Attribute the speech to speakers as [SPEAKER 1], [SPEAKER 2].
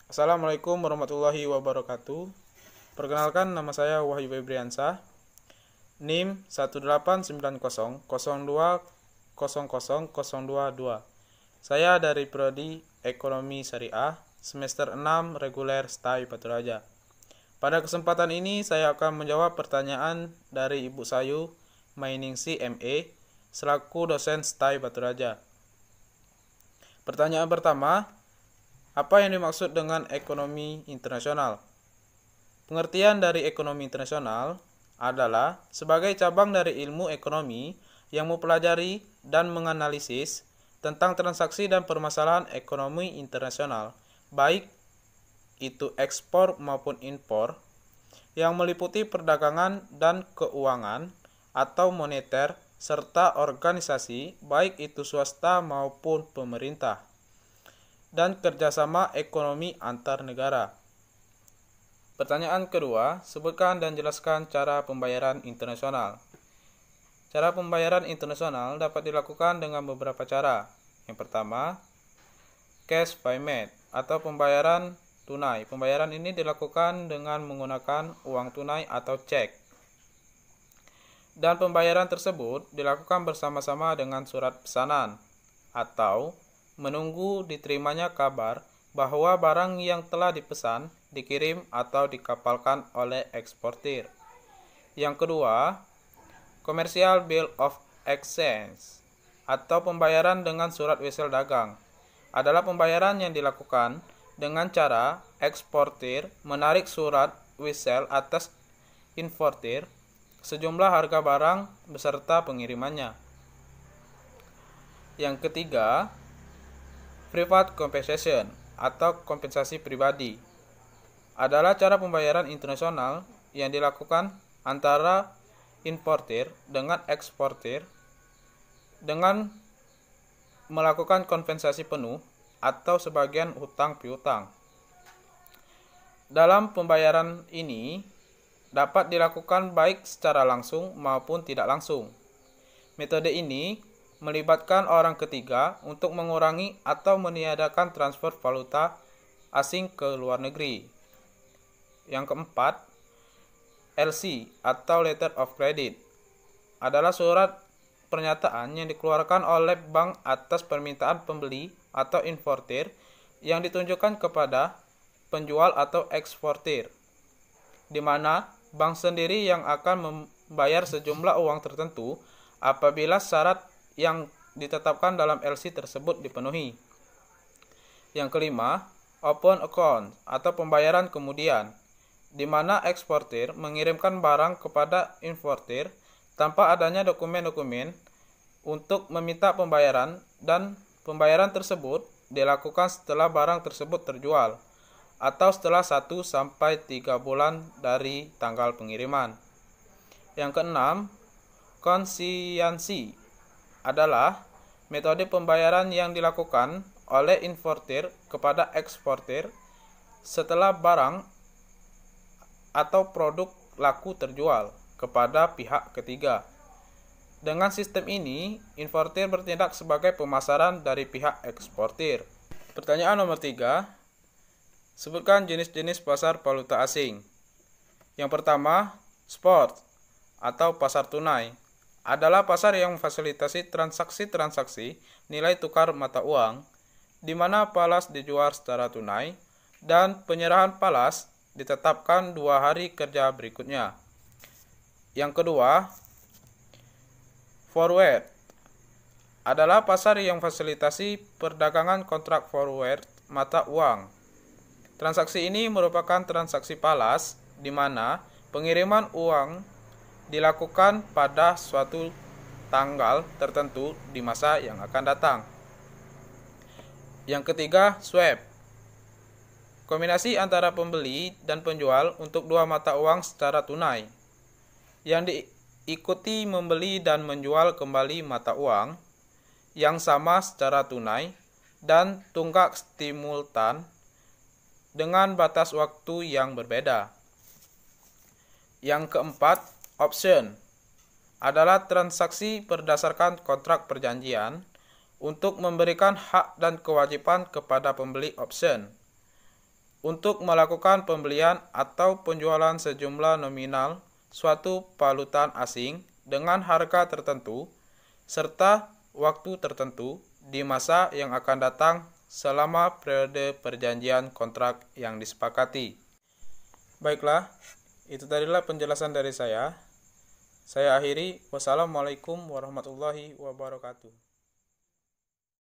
[SPEAKER 1] Assalamualaikum warahmatullahi wabarakatuh. Perkenalkan, nama saya Wahyu Febriansah, NIM 18900200022. Saya dari Prodi Ekonomi Syariah, semester 6 reguler STAI Baturaja. Pada kesempatan ini saya akan menjawab pertanyaan dari Ibu Sayu Mainingsi ME selaku dosen STAI Baturaja. Pertanyaan pertama, apa yang dimaksud dengan ekonomi internasional? Pengertian dari ekonomi internasional adalah sebagai cabang dari ilmu ekonomi yang mempelajari dan menganalisis tentang transaksi dan permasalahan ekonomi internasional, baik itu ekspor maupun impor, yang meliputi perdagangan dan keuangan atau moneter, serta organisasi, baik itu swasta maupun pemerintah, dan kerjasama ekonomi antar negara. Pertanyaan kedua, sebutkan dan jelaskan cara pembayaran internasional. Cara pembayaran internasional dapat dilakukan dengan beberapa cara. Yang pertama, cash payment atau pembayaran tunai. Pembayaran ini dilakukan dengan menggunakan uang tunai atau cek. Dan pembayaran tersebut dilakukan bersama-sama dengan surat pesanan atau menunggu diterimanya kabar bahwa barang yang telah dipesan dikirim atau dikapalkan oleh eksportir. Yang kedua, commercial bill of exchange atau pembayaran dengan surat wesel dagang adalah pembayaran yang dilakukan dengan cara eksportir menarik surat wesel atas importir sejumlah harga barang beserta pengirimannya. Yang ketiga, private compensation atau kompensasi pribadi adalah cara pembayaran internasional yang dilakukan antara importir dengan eksportir dengan melakukan kompensasi penuh atau sebagian hutang piutang. Dalam pembayaran ini dapat dilakukan baik secara langsung maupun tidak langsung. Metode ini melibatkan orang ketiga untuk mengurangi atau meniadakan transfer valuta asing ke luar negeri. Yang keempat, LC atau Letter of Credit adalah surat pernyataan yang dikeluarkan oleh bank atas permintaan pembeli atau importir yang ditunjukkan kepada penjual atau eksportir, di mana bank sendiri yang akan membayar sejumlah uang tertentu apabila syarat yang ditetapkan dalam LC tersebut dipenuhi. Yang kelima, open account atau pembayaran kemudian, di mana eksportir mengirimkan barang kepada importir tanpa adanya dokumen-dokumen untuk meminta pembayaran, dan pembayaran tersebut dilakukan setelah barang tersebut terjual atau setelah 1-3 bulan dari tanggal pengiriman. Yang keenam, konsiansi adalah metode pembayaran yang dilakukan oleh importir kepada eksportir setelah barang atau produk laku terjual kepada pihak ketiga. Dengan sistem ini, importir bertindak sebagai pemasaran dari pihak eksportir. Pertanyaan nomor 3, sebutkan jenis-jenis pasar valuta asing. Yang pertama, spot atau pasar tunai adalah pasar yang memfasilitasi transaksi-transaksi nilai tukar mata uang, di mana falas dijual secara tunai dan penyerahan falas ditetapkan 2 hari kerja berikutnya. Yang kedua, forward adalah pasar yang memfasilitasi perdagangan kontrak forward mata uang. Transaksi ini merupakan transaksi falas di mana pengiriman uang dilakukan pada suatu tanggal tertentu di masa yang akan datang. Yang ketiga, swap. Kombinasi antara pembeli dan penjual untuk dua mata uang secara tunai, yang diikuti membeli dan menjual kembali mata uang yang sama secara tunai dan tunggak simultan dengan batas waktu yang berbeda. Yang keempat, option adalah transaksi berdasarkan kontrak perjanjian untuk memberikan hak dan kewajiban kepada pembeli option. untuk melakukan pembelian atau penjualan sejumlah nominal suatu valuta asing dengan harga tertentu serta waktu tertentu di masa yang akan datang selama periode perjanjian kontrak yang disepakati. Baiklah, itu tadilah penjelasan dari saya. Saya akhiri. Wassalamualaikum warahmatullahi wabarakatuh.